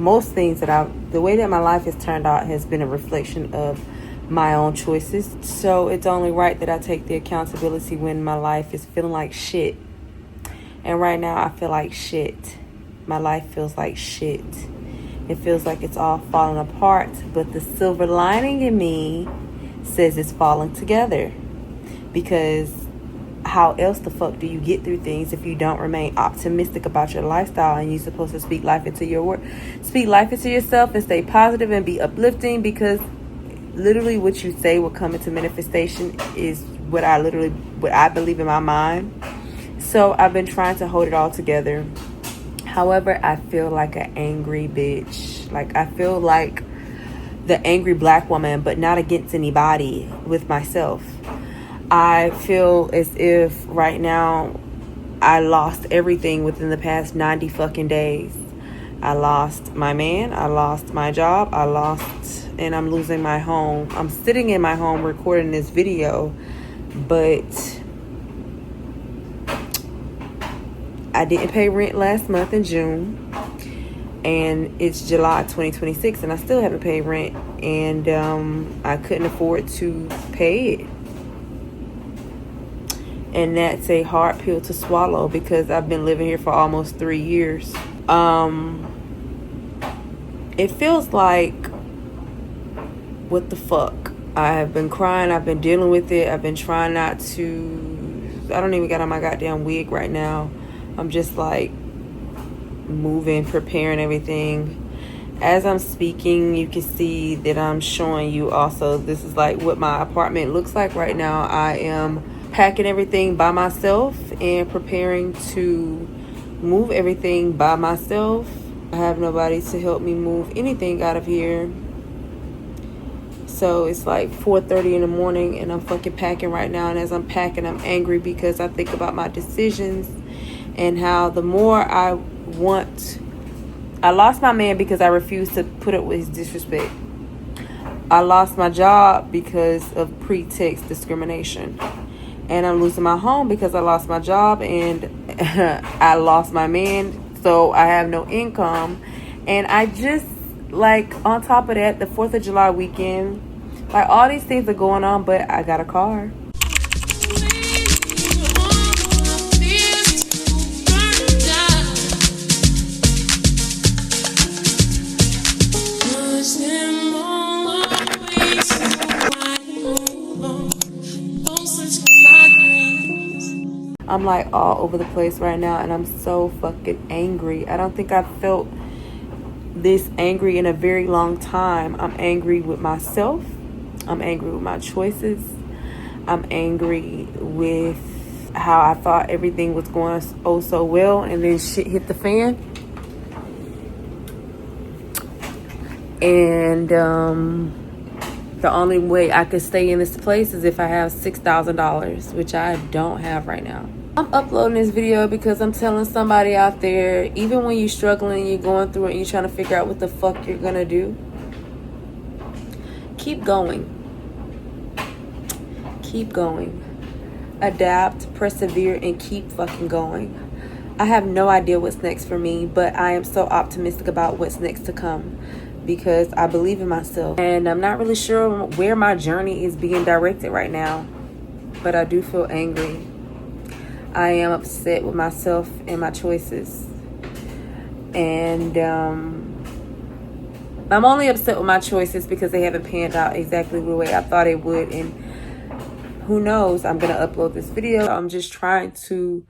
Most things the way that my life has turned out has been a reflection of my own choices. So it's only right that I take the accountability when my life is feeling like shit. And right now I feel like shit. My life feels like shit. It feels like it's all falling apart. But the silver lining in me says it's falling together. Because how else the fuck do you get through things if you don't remain optimistic about your lifestyle? And you're supposed to speak life into your work, speak life into yourself, and stay positive and be uplifting, because literally what you say will come into manifestation is what I believe in my mind. So I've been trying to hold it all together. However, I feel like an angry bitch. Like, I feel like the angry black woman, but not against anybody, with myself. I feel as if right now I lost everything within the past 90 fucking days. I lost my man, I lost my job, and I'm losing my home. I'm sitting in my home recording this video, but I didn't pay rent last month in June, and it's July 2026, and I still haven't paid rent, and I couldn't afford to pay it. And that's a hard pill to swallow because I've been living here for almost 3 years. It feels like, what the fuck? I have been crying. I've been dealing with it. I've been trying not to. I don't even got on my goddamn wig right now. I'm just like moving, preparing everything. As I'm speaking, you can see that I'm showing you also. This is like what my apartment looks like right now. I am packing everything by myself and preparing to move everything by myself. I have nobody to help me move anything out of here. So it's like 4:30 in the morning and I'm fucking packing right now. And as I'm packing, I'm angry because I think about my decisions and how the more I lost my man because I refused to put up with his disrespect. I lost my job because of pretext discrimination. And I'm losing my home because I lost my job and I lost my man, so I have no income. And I just, like, on top of that, the 4th of July weekend, like, all these things are going on, but I got a car. I'm like all over the place right now and I'm so fucking angry. I don't think I've felt this angry in a very long time. I'm angry with myself. I'm angry with my choices. I'm angry with how I thought everything was going oh so well and then shit hit the fan. And the only way I could stay in this place is if I have $6,000, which I don't have right now. I'm uploading this video because I'm telling somebody out there, even when you're struggling, you're going through it, and you're trying to figure out what the fuck you're gonna do, keep going. Keep going. Adapt, persevere, and keep fucking going. I have no idea what's next for me, but I am so optimistic about what's next to come because I believe in myself. And I'm not really sure where my journey is being directed right now, but I do feel angry. I am upset with myself and my choices. And I'm only upset with my choices because they haven't panned out exactly the way I thought it would. And who knows, I'm going to upload this video. I'm just trying to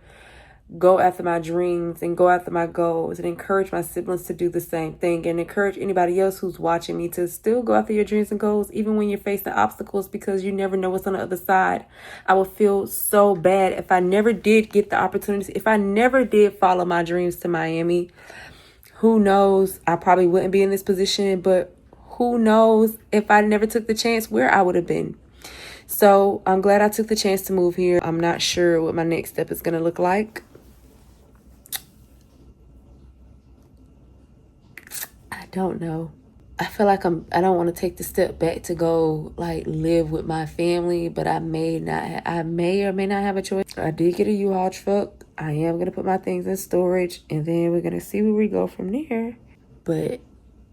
go after my dreams and go after my goals and encourage my siblings to do the same thing and encourage anybody else who's watching me to still go after your dreams and goals even when you're facing obstacles, because you never know what's on the other side. I would feel so bad if I never did get the opportunities, if I never did follow my dreams to Miami. Who knows? I probably wouldn't be in this position, but who knows if I never took the chance where I would have been. So I'm glad I took the chance to move here. I'm not sure what my next step is going to look like. I don't know. I feel like I don't want to take the step back to go like live with my family, but I may or may not have a choice. I did get a U-Haul truck. I am going to put my things in storage and then we're going to see where we go from there. But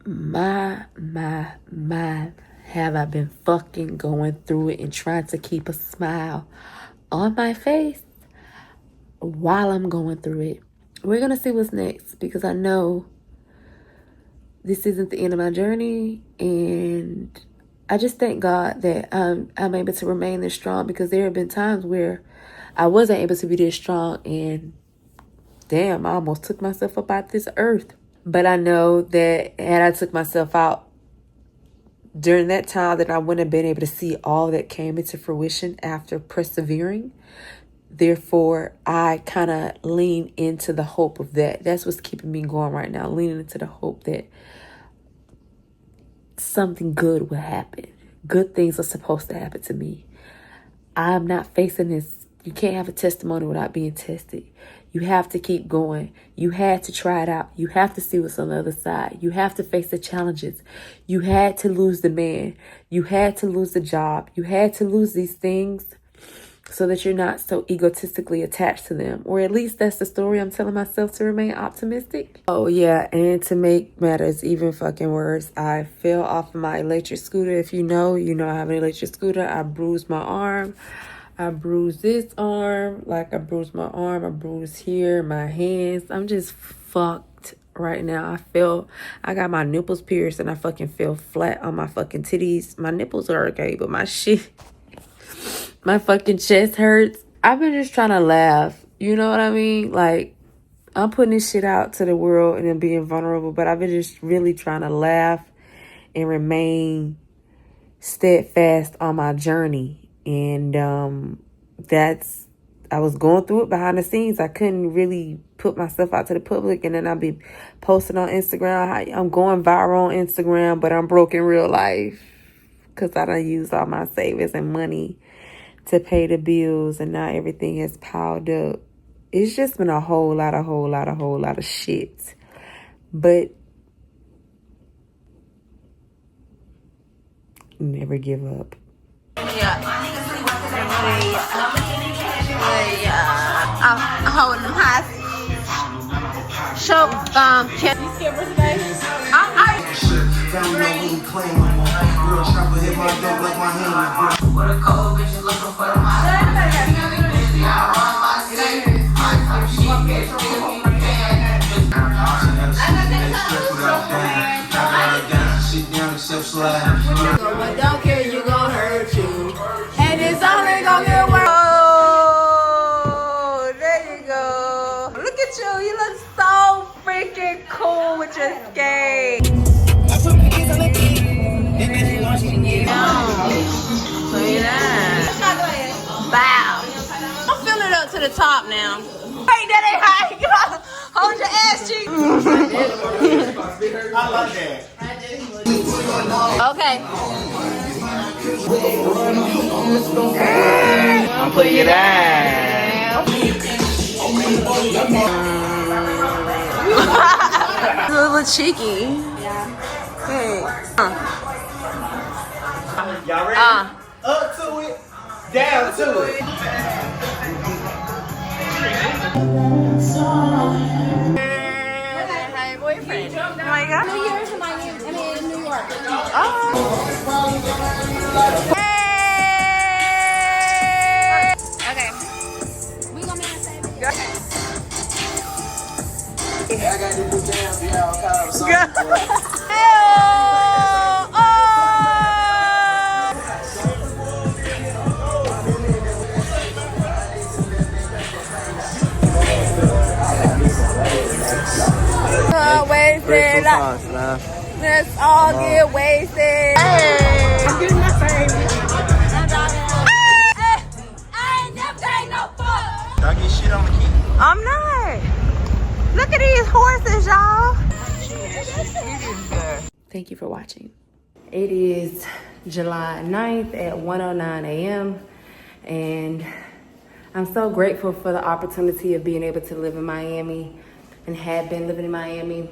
My, have I been fucking going through it and trying to keep a smile on my face while I'm going through it. We're gonna see what's next, because I know this isn't the end of my journey, and I just thank God that I'm able to remain this strong, because there have been times where I wasn't able to be this strong, and damn, I almost took myself up out this earth. But I know that had I took myself out during that time, that I wouldn't have been able to see all that came into fruition after persevering. Therefore, I kind of lean into the hope of that. That's what's keeping me going right now, leaning into the hope that something good will happen. Good things are supposed to happen to me. I'm not facing this. You can't have a testimony without being tested. You have to keep going. You had to try it out. You have to see what's on the other side. You have to face the challenges. You had to lose the man. You had to lose the job. You had to lose these things so that you're not so egotistically attached to them. Or at least that's the story I'm telling myself to remain optimistic. Oh yeah, and to make matters even fucking worse, I fell off of my electric scooter. If you know I have an electric scooter. I bruised my arm. I bruised this arm, like I bruised my arm, I bruised here, my hands. I'm just fucked right now. I got my nipples pierced and I fucking fell flat on my fucking titties. My nipples are okay, but my fucking chest hurts. I've been just trying to laugh. You know what I mean? Like, I'm putting this shit out to the world and then being vulnerable, but I've been just really trying to laugh and remain steadfast on my journey. And I was going through it behind the scenes. I couldn't really put myself out to the public, and then I'd be posting on Instagram. I'm going viral on Instagram, but I'm broke in real life because I done used all my savings and money to pay the bills, and now everything has piled up. It's just been a whole lot of shit. But never give up. I'm holding them high. Show, can you skip her today? For the cold bitches looking for the what don't care, you gon' hurt you. And it's only gonna get worse. Oh, there you go. Look at you. You look so freaking cool with your skate. Bow. I'm filling it up to the top now. Hey, that ain't high. Hold your ass cheek. I like that. Okay. I'm putting it down. A little cheeky. Hey. Y'all ready? Up to it, down to it. Hey, boyfriend. Oh my God. New Year's in New York. Hey. Okay. We gonna make a save. I got to do dance, y'all. Kind of song. Wasted. Let's all get wasted. Hey. I'm getting my favorite. I ain't never take no fuck. Y'all get shit on the key. I'm not. Look at these horses, y'all. Thank you for watching. It is July 9th at 1:09 a.m. and I'm so grateful for the opportunity of being able to live in Miami and had been living in Miami.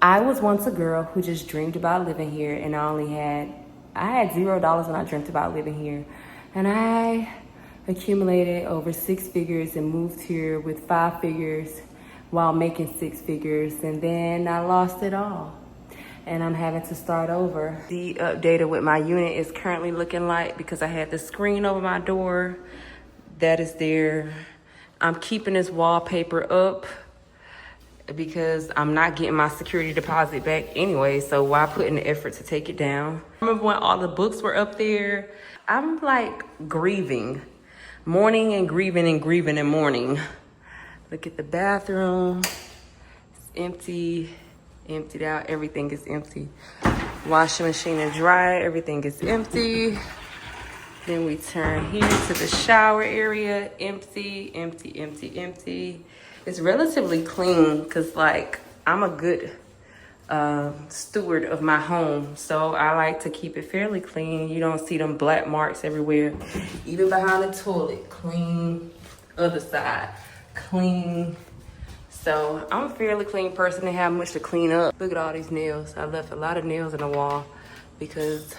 I was once a girl who just dreamed about living here, and I had $0 when I dreamt about living here. And I accumulated over 6 figures and moved here with 5 figures while making 6 figures, and then I lost it all. and I'm having to start over. The update of what my unit is currently looking like, because I had the screen over my door. That is there. I'm keeping this wallpaper up because I'm not getting my security deposit back anyway, so why put in the effort to take it down? I remember when all the books were up there. I'm like grieving, mourning and grieving and grieving and mourning. Look at the bathroom. It's empty, emptied out. Everything is empty. Washing machine and dryer, everything is empty. Then we turn here to the shower area. Empty, empty, empty, empty. It's relatively clean because, like, I'm a good steward of my home. So I like to keep it fairly clean. You don't see them black marks everywhere. Even behind the toilet, clean. Other side, clean. So I'm a fairly clean person. They have much to clean up. Look at all these nails. I left a lot of nails in the wall because,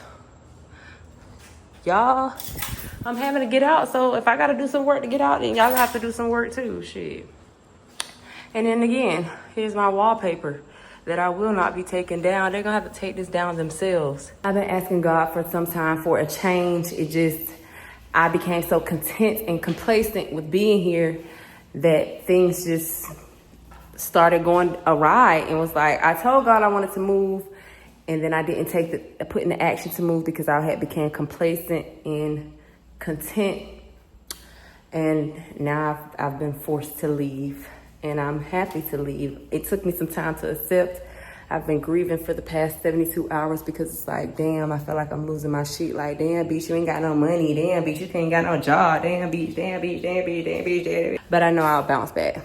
y'all, I'm having to get out. So if I got to do some work to get out, then y'all have to do some work too. Shit. And then again, here's my wallpaper that I will not be taking down. They're gonna have to take this down themselves. I've been asking God for some time for a change. I became so content and complacent with being here that things just started going awry, and was like, I told God I wanted to move, and then I didn't put in the action to move because I had become complacent and content. And now I've been forced to leave. And I'm happy to leave. It took me some time to accept. I've been grieving for the past 72 hours because it's like, damn, I feel like I'm losing my shit. Like, damn, bitch, you ain't got no money. Damn, bitch, you ain't got no job. Damn, bitch, damn, bitch, damn, bitch, damn, bitch, damn, bitch. But I know I'll bounce back.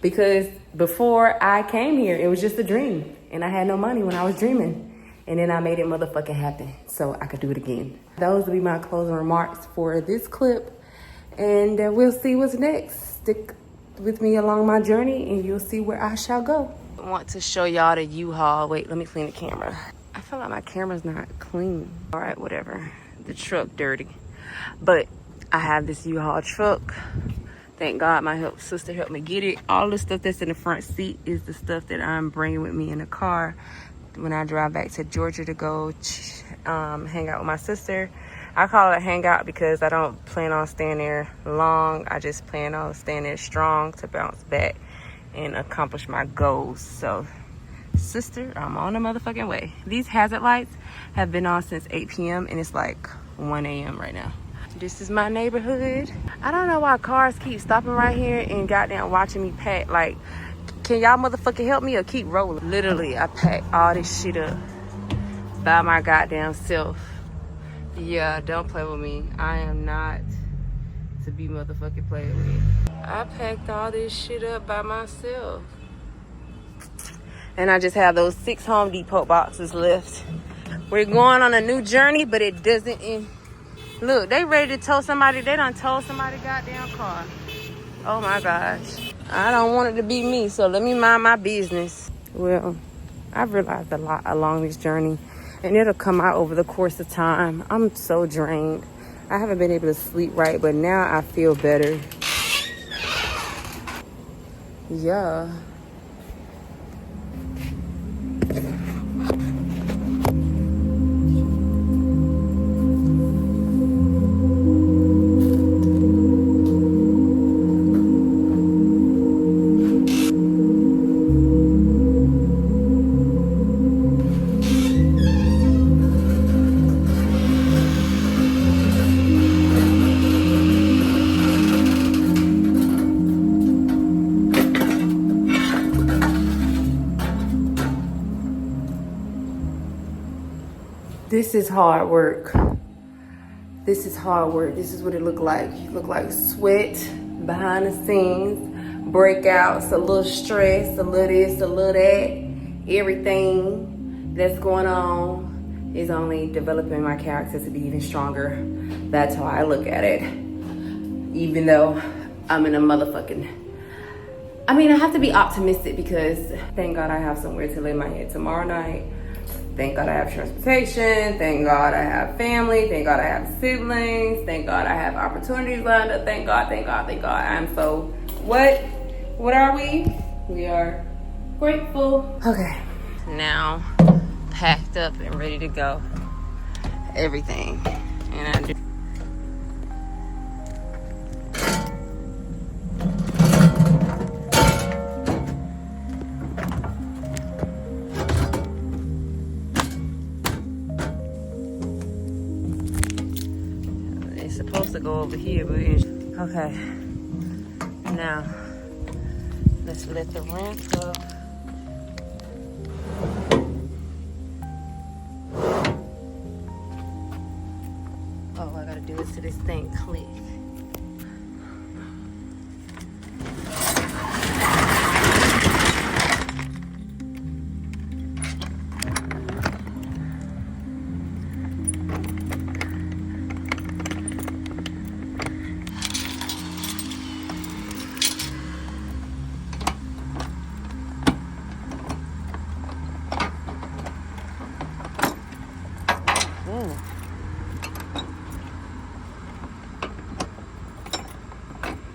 Because before I came here, it was just a dream. And I had no money when I was dreaming. And then I made it motherfucking happen so I could do it again. Those will be my closing remarks for this clip. And we'll see what's next. Stick with me along my journey and you'll see where I shall go. I want to show y'all the U-Haul. Wait, let me clean the camera. I feel like my camera's not clean. All right, whatever. The truck dirty. But I have this U-Haul truck. Thank God my sister helped me get it. All the stuff that's in the front seat is the stuff that I'm bringing with me in the car when I drive back to Georgia to go hang out with my sister. I call it a hangout because I don't plan on staying there long. I just plan on staying there strong to bounce back and accomplish my goals. So, sister, I'm on the motherfucking way. These hazard lights have been on since 8 p.m. and it's like 1 a.m. right now. This is my neighborhood. I don't know why cars keep stopping right here and goddamn watching me pack. Like, can y'all motherfucking help me or keep rolling? Literally, I pack all this shit up by my goddamn self. Yeah, don't play with me. I am not to be motherfucking played with. I packed all this shit up by myself. And I just have those 6 Home Depot boxes left. We're going on a new journey, but it doesn't end. Look, they ready to tow somebody. They done towed somebody's goddamn car. Oh my gosh. I don't want it to be me, so let me mind my business. Well, I've realized a lot along this journey. And it'll come out over the course of time. I'm so drained. I haven't been able to sleep right, but now I feel better. Yeah. This is hard work. This is hard work. This is what it looked like. You look like sweat behind the scenes, breakouts, a little stress, a little this, a little that. Everything that's going on is only developing my character to be even stronger. That's how I look at it. Even though I'm in a motherfucking... I mean, I have to be optimistic because thank God I have somewhere to lay my head tomorrow night. Thank God I have transportation. Thank God I have family. Thank God I have siblings. Thank God I have opportunities lined up. Thank God, thank God, thank God. I'm so, what are we? We are grateful. Okay. Now, packed up and ready to go. Everything. And I do. It's supposed to go over here, but okay. Now, let's let the ramp up. All I gotta do is to this thing click.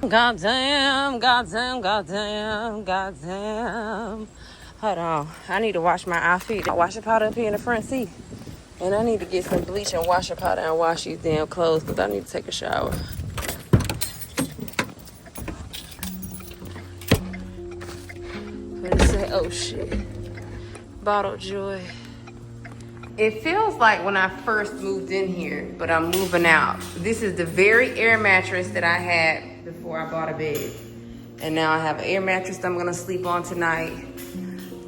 Goddamn, goddamn, goddamn, goddamn. Hold on. I need to wash my outfit. Wash the powder up here in the front seat. And I need to get some bleach and wash the powder and wash these damn clothes because I need to take a shower. What did it say? Oh shit. Bottle joy. It feels like when I first moved in here, but I'm moving out. This is the very air mattress that I had before I bought a bed. And now I have an air mattress that I'm gonna sleep on tonight.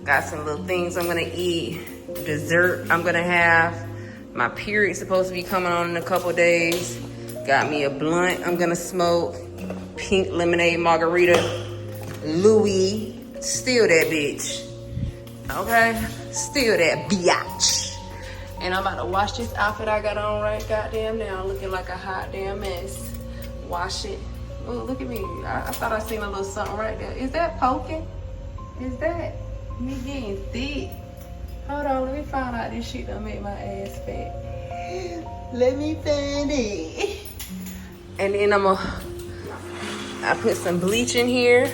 Got some little things I'm gonna eat. Dessert I'm gonna have. My period's supposed to be coming on in a couple days. Got me a blunt I'm gonna smoke. Pink lemonade margarita. Louis. Steal that bitch. Okay? Steal that biatch. And I'm about to wash this outfit I got on right goddamn now. Looking like a hot damn mess. Wash it. Oh, look at me. I thought I seen a little something right there. Is that poking? Is that me getting thick? Hold on, let me find out this shit done make my ass fat. Let me find it. And then I put some bleach in here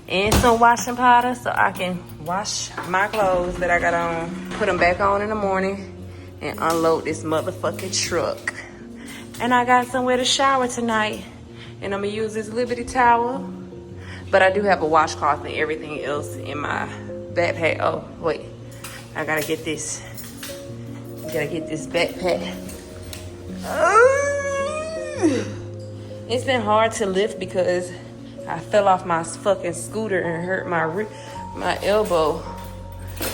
and some washing powder so I can wash my clothes that I got on. Put them back on in the morning and unload this motherfucking truck. And I got somewhere to shower tonight. And I'm gonna use this Liberty towel. But I do have a washcloth and everything else in my backpack. Oh, wait. I gotta get this. I gotta get this backpack. It's been hard to lift because I fell off my fucking scooter and hurt my elbow.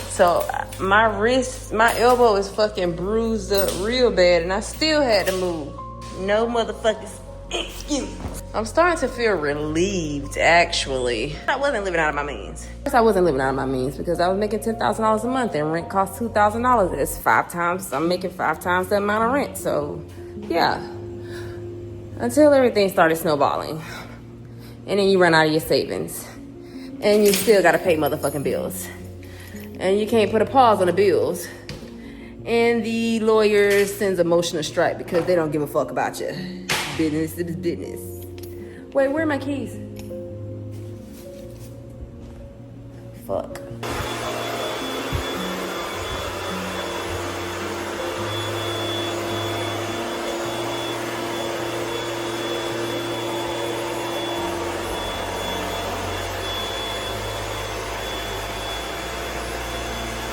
So my elbow is fucking bruised up real bad and I still had to move. No motherfucking excuse. I'm starting to feel relieved, actually. I wasn't living out of my means. First, I wasn't living out of my means because I was making $10,000 a month and rent costs $2,000. It's 5 times, I'm making 5 times the amount of rent. So, yeah. Until everything started snowballing. And then you run out of your savings. And you still gotta pay motherfucking bills. And you can't put a pause on the bills. And the lawyer sends a motion to strike because they don't give a fuck about you. Business is business. Wait, where are my keys? Fuck.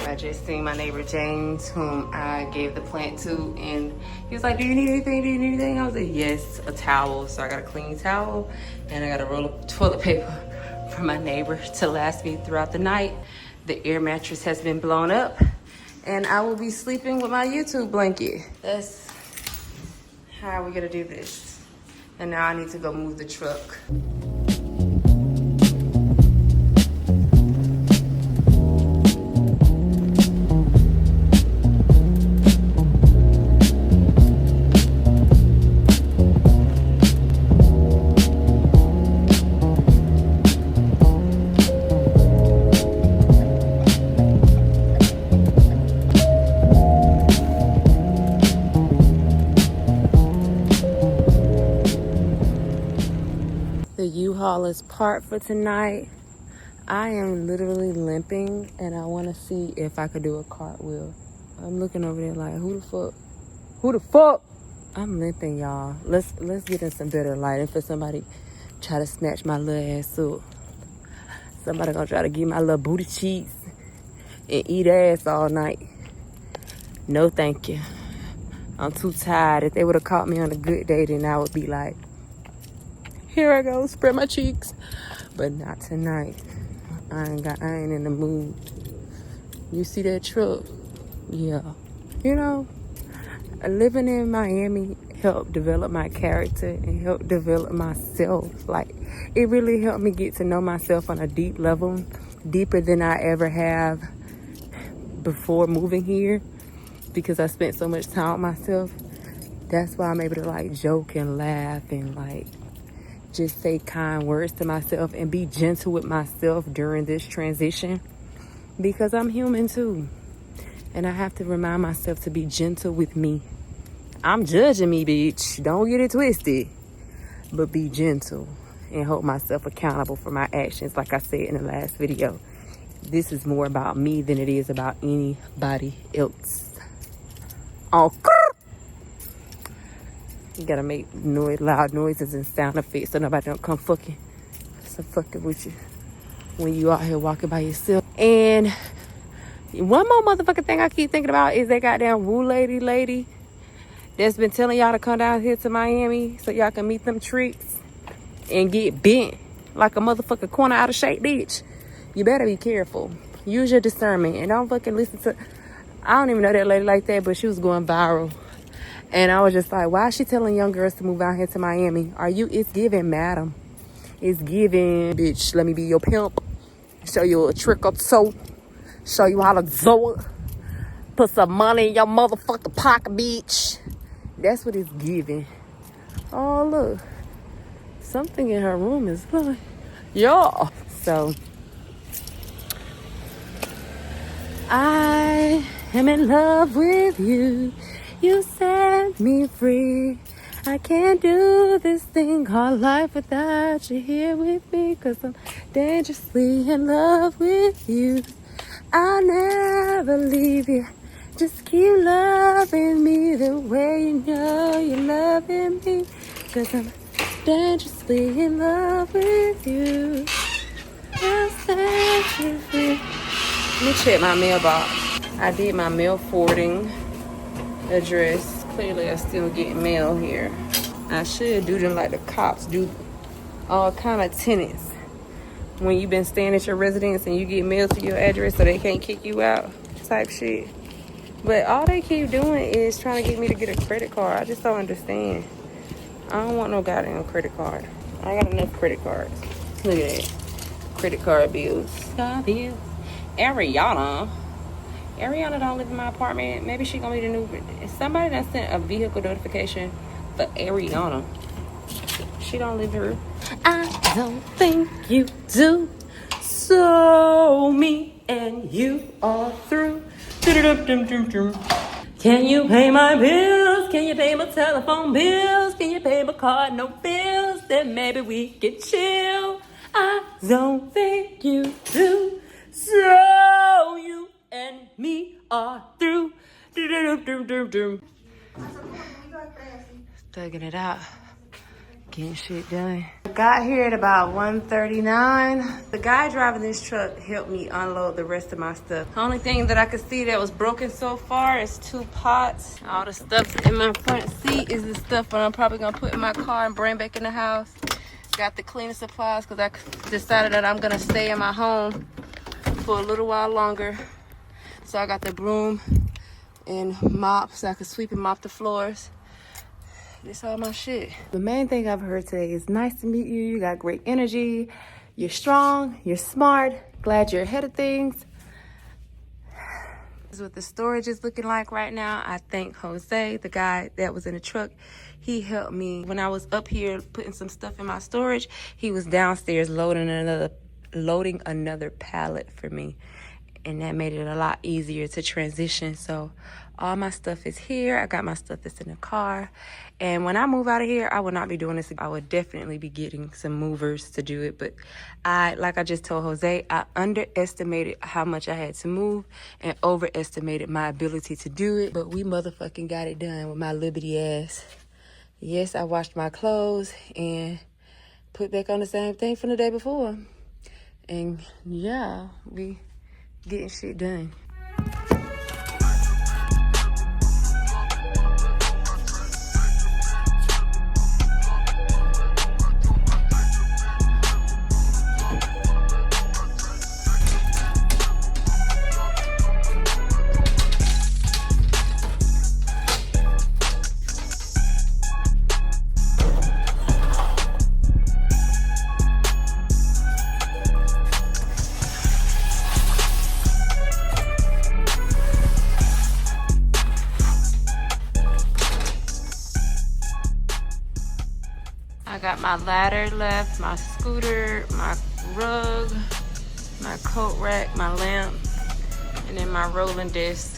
I just seen my neighbor James, whom I gave the plant to, and he was like, do you need anything? Do you need anything? I was like, yes, a towel. So I got a clean towel, and I got a roll of toilet paper for my neighbor to last me throughout the night. The air mattress has been blown up, and I will be sleeping with my YouTube blanket. That's how we're gonna do this. And now I need to go move the truck. The U-Haul is parked for tonight. I am literally limping and I want to see if I could do a cartwheel. I'm looking over there like, who the fuck? Who the fuck? I'm limping, y'all. Let's get in some better lighting for somebody try to snatch my little ass up. Somebody gonna try to get my little booty cheeks and eat ass all night. No, thank you. I'm too tired. If they would have caught me on a good day, then I would be like, here I go, spread my cheeks. But not tonight. I ain't in the mood. You see that truck? Yeah. You know, living in Miami helped develop my character and helped develop myself. Like, it really helped me get to know myself on a deep level, deeper than I ever have before moving here, because I spent so much time with myself. That's why I'm able to like joke and laugh and like just say kind words to myself and be gentle with myself during this transition, because I'm human too. And I have to remind myself to be gentle with me. I'm judging me, bitch. Don't get it twisted. But be gentle and hold myself accountable for my actions. Like I said in the last video, this is more about me than it is about anybody else. Oh, you gotta make loud noises and sound effects so nobody don't come fucking with you when you out here walking by yourself. And one more motherfucking thing I keep thinking about is that goddamn woo lady that's been telling y'all to come down here to Miami so y'all can meet them tricks and get bent like a motherfucking corner out of shape bitch. You better be careful. Use your discernment and don't fucking listen to... I don't even know that lady like that, but she was going viral. And I was just like, why is she telling young girls to move out here to Miami? It's giving, madam. It's giving, bitch, let me be your pimp. Show you a trick or two. Show you how to do it. Put some money in your motherfucking pocket, bitch. That's what it's giving. Oh, look. Something in her room is like, yeah. So, I am in love with you. You set me free. I can't do this thing called life without you here with me, 'cause I'm dangerously in love with you. I'll never leave you. Just keep loving me the way you know you're loving me, 'cause I'm dangerously in love with you. I'll set you free. Let me check my mailbox. I did my mail forwarding address. Clearly I still get mail here. I should do them like the cops do all kind of tenants. When you've been staying at your residence and you get mail to your address so they can't kick you out type shit. But all they keep doing is trying to get me to get a credit card. I just don't understand. I don't want no goddamn credit card. I got enough credit cards. Look at that. Credit card bills. Ariana don't live in my apartment. Maybe she gonna be the new... Somebody that sent a vehicle notification for Ariana. She don't live here. I don't think you do. So me and you are through. Can you pay my bills? Can you pay my telephone bills? Can you pay my card no bills? Then maybe we can chill. I don't think you do. So you and me are through. Thugging it out. Getting shit done. Got here at about 1:39. The guy driving this truck helped me unload the rest of my stuff. The only thing that I could see that was broken so far is 2 pots. All the stuff in my front seat is the stuff that I'm probably gonna put in my car and bring back in the house. Got the cleaning supplies because I decided that I'm gonna stay in my home for a little while longer. So I got the broom and mop so I can sweep and mop the floors. This all my shit. The main thing I've heard today is nice to meet you. You got great energy. You're strong. You're smart. Glad you're ahead of things. This is what the storage is looking like right now. I thank Jose, the guy that was in the truck. He helped me when I was up here putting some stuff in my storage. He was downstairs loading another pallet for me. and that made it a lot easier to transition. So all my stuff is here. I got my stuff that's in the car. And when I move out of here, I will not be doing this. I would definitely be getting some movers to do it. But like I just told Jose, I underestimated how much I had to move and overestimated my ability to do it. But we motherfucking got it done with my liberty ass. Yes, I washed my clothes and put back on the same thing from the day before. And yeah, we getting shit done. I got my ladder left, my scooter, my rug, my coat rack, my lamp, and then my rolling disc.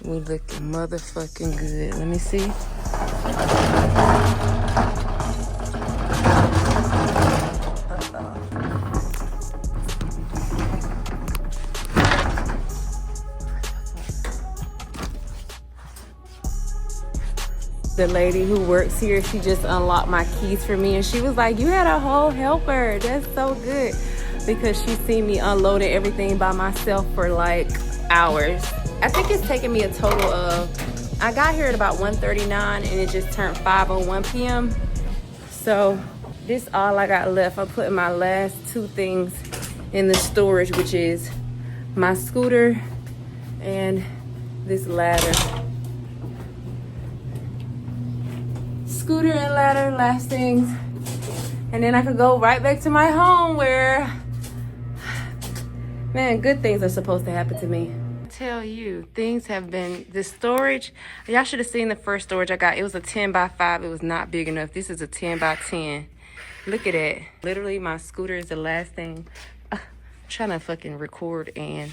We looking motherfucking good. Let me see. The lady who works here, she just unlocked my keys for me, and she was like, you had a whole helper. That's so good. Because she seen me unloading everything by myself for like hours. I think it's taken me a total of, I got here at about 1:39 and it just turned 5:01 p.m. So this all I got left. I'm putting my last two things in the storage, which is my scooter and this ladder. Scooter and ladder, last things. And then I could go right back to my home where, man, good things are supposed to happen to me. Tell you, things have been, the storage, y'all should have seen the first storage I got. It was a 10 by 5. It was not big enough. This is a 10 by 10. Look at that. Literally, my scooter is the last thing. I'm trying to fucking record and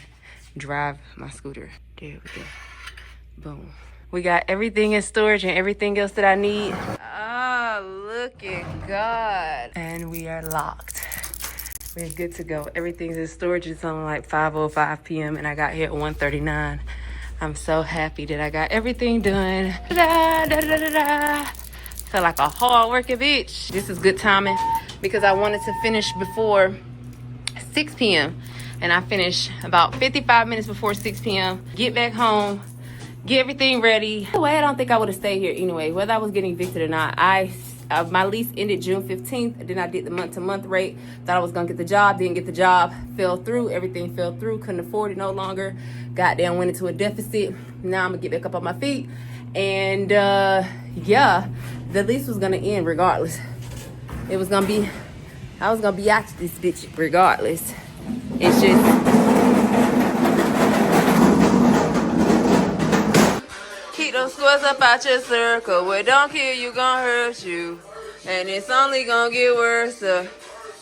drive my scooter. There we go. Boom. We got everything in storage and everything else that I need. Oh, look at God. And we are locked. We're good to go. Everything's in storage. It's only like 5:05 p.m. and I got here at 1:39. I'm so happy that I got everything done. Da-da-da-da-da-da. Feel like a hard-working bitch. This is good timing because I wanted to finish before 6 p.m. and I finished about 55 minutes before 6 p.m. Get back home, get everything ready. Anyway, I don't think I would have stayed here anyway, whether I was getting evicted or not. My lease ended June 15th, and then I did the month-to-month rate. Thought I was gonna get the job, didn't get the job, fell through, everything fell through, couldn't afford it no longer. Goddamn, went into a deficit. Now I'm gonna get back up on my feet. And yeah, the lease was gonna end regardless. It was gonna be, I was gonna be out to this bitch regardless. It's just, keep those squares up out your circle. What don't kill you, gonna hurt you. And it's only gonna get worse.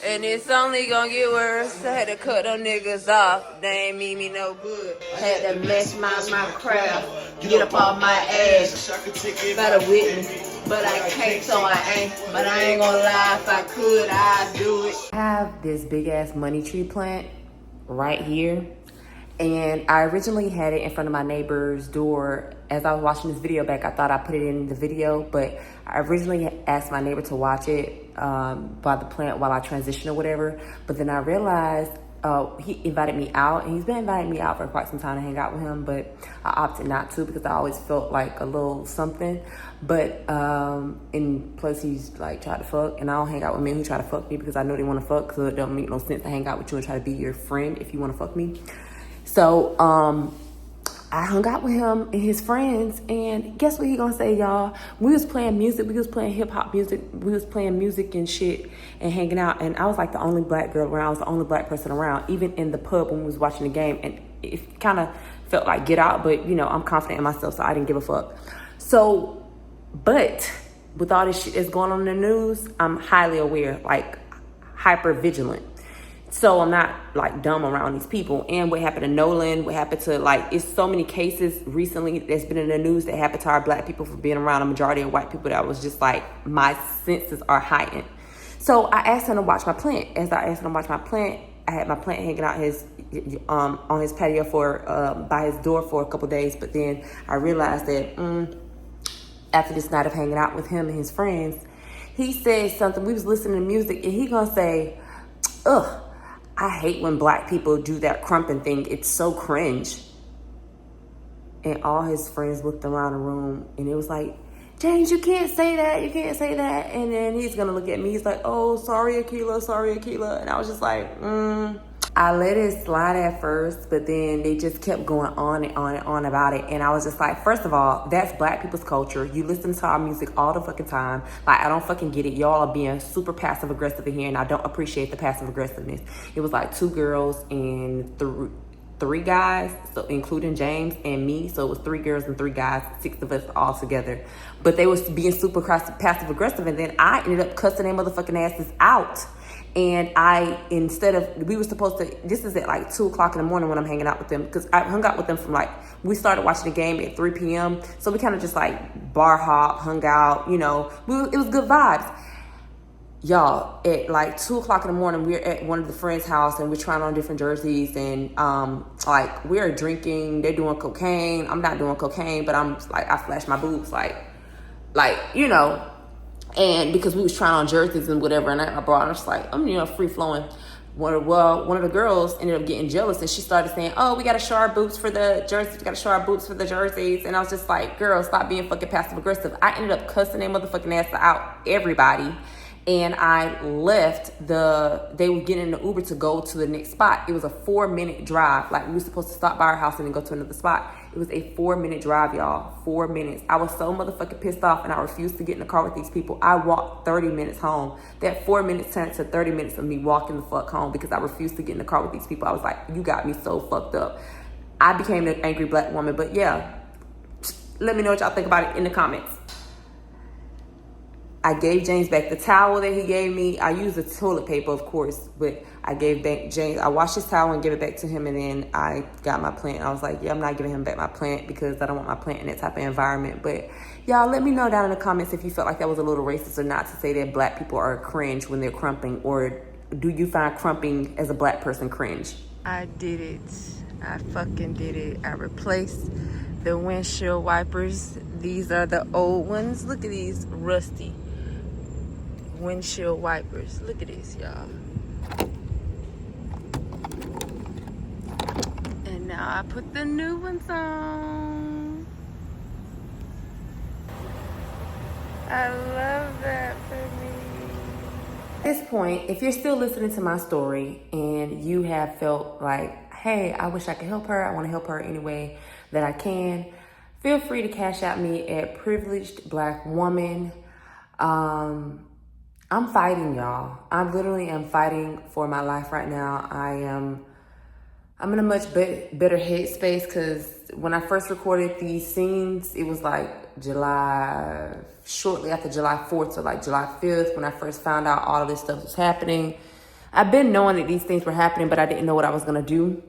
And it's only gonna get worse. I had to cut them niggas off. They ain't mean me no good. Had to mess my craft. Get up on my ass. Better with me. But I can't, so I ain't. But I ain't gonna lie, if I could, I'd do it. I have this big ass money tree plant right here. And I originally had it in front of my neighbor's door. As I was watching this video back, I thought I put it in the video, but I originally asked my neighbor to watch it by the plant while I transition or whatever. But then I realized he invited me out, and he's been inviting me out for quite some time to hang out with him, but I opted not to because I always felt like a little something. But and plus he's like tried to fuck, and I don't hang out with men who try to fuck me because I know they want to fuck, so it don't make no sense to hang out with you and try to be your friend if you want to fuck me. So I hung out with him and his friends, and guess what he gonna say, y'all? We was playing music, we was playing hip hop music, we was playing music and shit and hanging out, and I was like the only black girl around, I was the only black person around, even in the pub when we was watching the game, and it kind of felt like get out, but you know, I'm confident in myself, so I didn't give a fuck. So, but with all this shit that's going on in the news, I'm highly aware, like hyper vigilant. So I'm not like dumb around these people. And what happened to Nolan, what happened to like, it's so many cases recently that's been in the news that happened to our black people for being around a majority of white people that was just like, my senses are heightened. So I asked him to watch my plant. As I asked him to watch my plant, I had my plant hanging out his on his patio for by his door for a couple days. But then I realized that after this night of hanging out with him and his friends, he said something, we was listening to music, and he gonna say, ugh, I hate when black people do that crumping thing. It's so cringe. And all his friends looked around the room, and it was like, James, you can't say that. You can't say that. And then he's going to look at me. He's like, oh, sorry, A-Kiela, sorry, A-Kiela. And I was just like, I let it slide at first, but then they just kept going on and on and on about it. And I was just like, first of all, that's black people's culture. You listen to our music all the fucking time. Like, I don't fucking get it. Y'all are being super passive aggressive in here, and I don't appreciate the passive aggressiveness. It was like 2 girls and 3 guys, so including James and me. So it was 3 girls and 3 guys, 6 of us all together. But they was being super passive aggressive, and then I ended up cussing their motherfucking asses out. And we were supposed to, this is at like 2 o'clock in the morning when I'm hanging out with them, because I hung out with them from like, we started watching the game at 3 p.m. So we kind of just like bar hop, hung out, you know, it was good vibes. Y'all, at like 2 o'clock in the morning, we're at one of the friends' house, and we're trying on different jerseys, and like we're drinking, they're doing cocaine. I'm not doing cocaine, but I'm like, I flash my boobs like, you know, and because we was trying on jerseys and whatever, and I brought, I'm just like, I'm, you know, free flowing. One of the girls ended up getting jealous, and she started saying, oh, we got to show our boots for the jerseys. We got to show our boots for the jerseys. And I was just like, girl, stop being fucking passive aggressive. I ended up cussing their motherfucking ass out, everybody. And I left they were getting in the Uber to go to the next spot. It was a 4-minute drive. Like, we were supposed to stop by our house and then go to another spot. It was a 4-minute drive, y'all. 4 minutes. I was so motherfucking pissed off, and I refused to get in the car with these people. I walked 30 minutes home. That 4 minutes turned to 30 minutes of me walking the fuck home because I refused to get in the car with these people. I was like, you got me so fucked up. I became an angry black woman. But yeah, let me know what y'all think about it in the comments. I gave James back the towel that he gave me. I used the toilet paper, of course, but I gave back James. I washed his towel and gave it back to him, and then I got my plant. I was like, yeah, I'm not giving him back my plant because I don't want my plant in that type of environment. But y'all, let me know down in the comments if you felt like that was a little racist or not, to say that black people are cringe when they're crumping, or do you find crumping as a black person cringe? I did it. I fucking did it. I replaced the windshield wipers. These are the old ones. Look at these rusty windshield wipers. Look at this, y'all. And now I put the new ones on. I love that for me. At this point, if you're still listening to my story and you have felt like, hey, I wish I could help her, I want to help her any way that I can, feel free to cash out me at Privileged Black Woman. I'm fighting, y'all. I literally am fighting for my life right now. I'm in a much better headspace, because when I first recorded these scenes, it was like shortly after July 4th, so like July 5th, when I first found out all of this stuff was happening. I've been knowing that these things were happening, but I didn't know what I was going to do.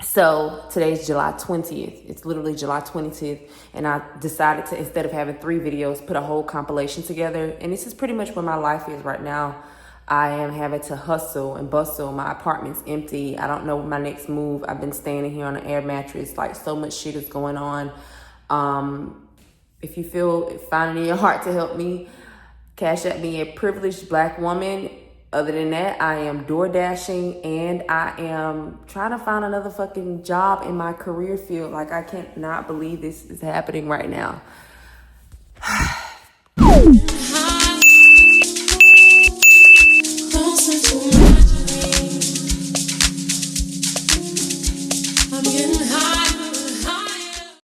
So today's July 20th. It's literally July 20th. And I decided to, instead of having 3 videos, put a whole compilation together. And this is pretty much where my life is right now. I am having to hustle and bustle. My apartment's empty. I don't know my next move. I've been staying in here on an air mattress. Like, so much shit is going on. If you find it in your heart to help me, cash at me, a privileged Black woman. Other than that, I am door dashing and I am trying to find another fucking job in my career field. Like, I cannot believe this is happening right now.